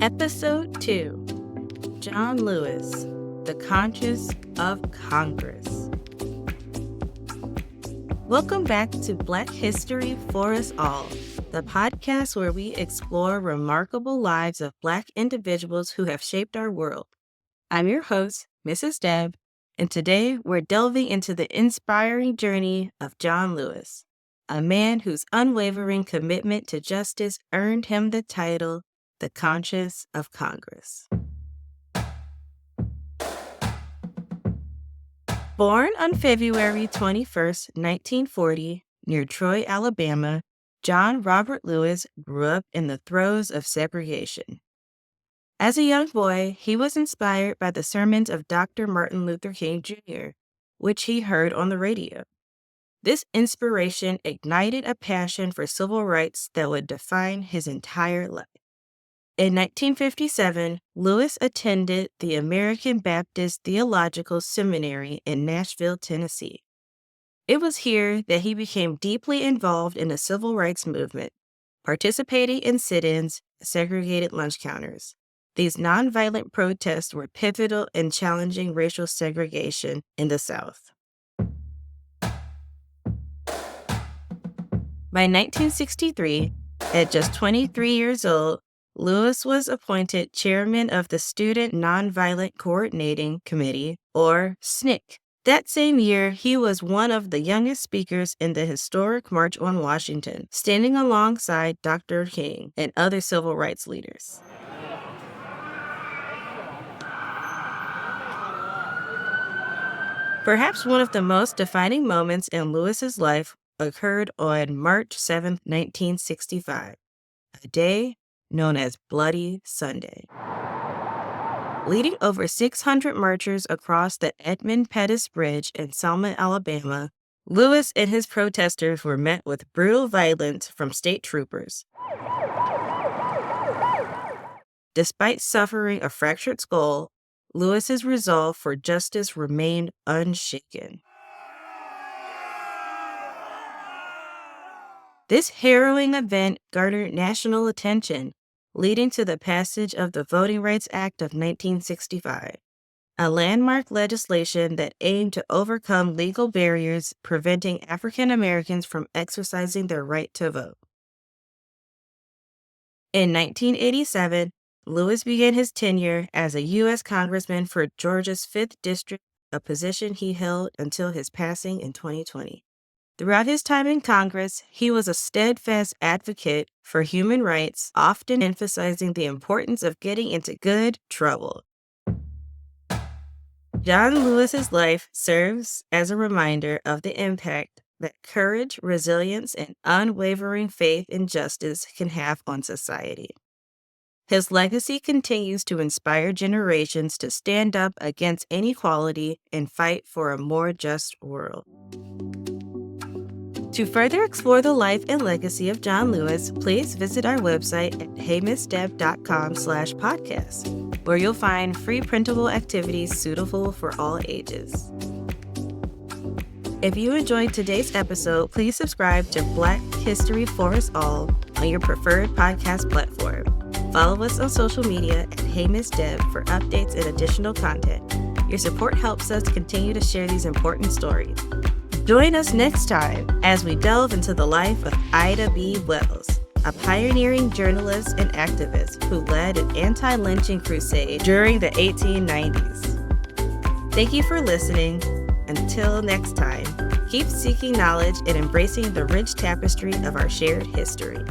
Episode 2, John Lewis, The Conscience of Congress. Welcome back to Black History for Us All, the podcast where we explore remarkable lives of Black individuals who have shaped our world. I'm your host, Mrs. Deb, and today we're delving into the inspiring journey of John Lewis, a man whose unwavering commitment to justice earned him the title The Conscience of Congress. Born on February 21st, 1940, near Troy, Alabama, John Robert Lewis grew up in the throes of segregation. As a young boy, he was inspired by the sermons of Dr. Martin Luther King Jr., which he heard on the radio. This inspiration ignited a passion for civil rights that would define his entire life. In 1957, Lewis attended the American Baptist Theological Seminary in Nashville, Tennessee. It was here that he became deeply involved in the civil rights movement, participating in sit-ins, segregated lunch counters. These nonviolent protests were pivotal in challenging racial segregation in the South. By 1963, at just 23 years old, Lewis was appointed chairman of the Student Nonviolent Coordinating Committee, or SNCC. That same year, he was one of the youngest speakers in the historic March on Washington, standing alongside Dr. King and other civil rights leaders. Perhaps one of the most defining moments in Lewis's life occurred on March 7, 1965, a day known as Bloody Sunday. Leading over 600 marchers across the Edmund Pettus Bridge in Selma, Alabama, Lewis and his protesters were met with brutal violence from state troopers. Despite suffering a fractured skull, Lewis's resolve for justice remained unshaken. This harrowing event garnered national attention, leading to the passage of the Voting Rights Act of 1965, a landmark legislation that aimed to overcome legal barriers preventing African Americans from exercising their right to vote. In 1987, Lewis began his tenure as a U.S. Congressman for Georgia's 5th District, a position he held until his passing in 2020. Throughout his time in Congress, he was a steadfast advocate for human rights, often emphasizing the importance of getting into good trouble. John Lewis's life serves as a reminder of the impact that courage, resilience, and unwavering faith in justice can have on society. His legacy continues to inspire generations to stand up against inequality and fight for a more just world. To further explore the life and legacy of John Lewis, please visit our website at heymissdeb.com/podcast, where you'll find free printable activities suitable for all ages. If you enjoyed today's episode, please subscribe to Black History for Us All on your preferred podcast platform. Follow us on social media at heymissdeb for updates and additional content. Your support helps us continue to share these important stories. Join us next time as we delve into the life of Ida B. Wells, a pioneering journalist and activist who led an anti-lynching crusade during the 1890s. Thank you for listening. Until next time, keep seeking knowledge and embracing the rich tapestry of our shared history.